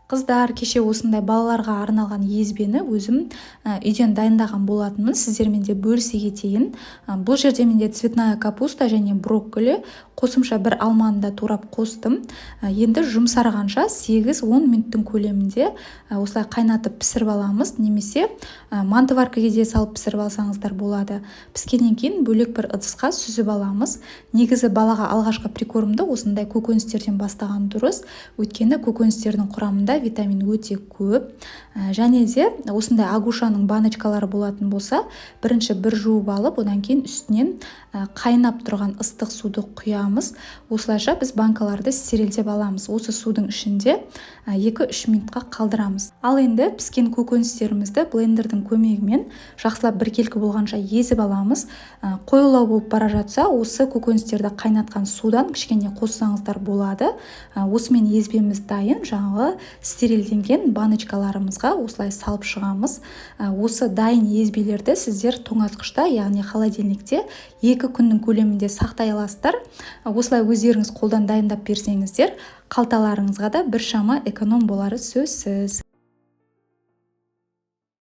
Қыздар, кеше осындай балаларға арналған езбені өзім үйден дайындаған болатынмын. Сіздермен де бөлісе кетейін. Бұл жерде менде цветная капуста және брокколи, қосымша бір алманы да турап қостым. Енді жұмсарғанша 8-10 минуттың көлемінде осылай қайнатып пісіріп аламыз, немесе мантываркаға де салып пісіріп алсаңыздар болады. Піскеннен кейін бөлек бір ыдысқа сүзіп аламыз. Негізі балаға алғашқы прикормды осындай көкөністерден бастаған дұрыс, өйткені көкөністердің құрамында витамин өте көп. Және де осындай агушаның баночкалары болатын болса, бірінші бір жуып алып, одан кейін үстінен қайнап тұрған ыстық суды құямыз. Осылайша біз банкаларды стерилдеп аламыз. Осы судың ішінде 2-3 минутқа қалдырамыз. Ал енді піскен көкөністерімізді блендердің көмегімен жақсылап біркелкі болғанша езіп аламыз. Қоюлау болып бара жатса, осы көкөністерді қайнатқан судан кішкене қоссаңыздар болады. Осымен езбеміз дайын, жаңағы стерилденген баночкаларымызға осылай салып шығамыз. Осы дайын езбелерді сіздер тоңазытқышта, яғни холодильникте 2 күннің көлемінде сақтай аласыздар. Осылай өздеріңіз қолдан дайындап берсеңіздер, қалталарыңызға да біршама эконом болары сөзсіз.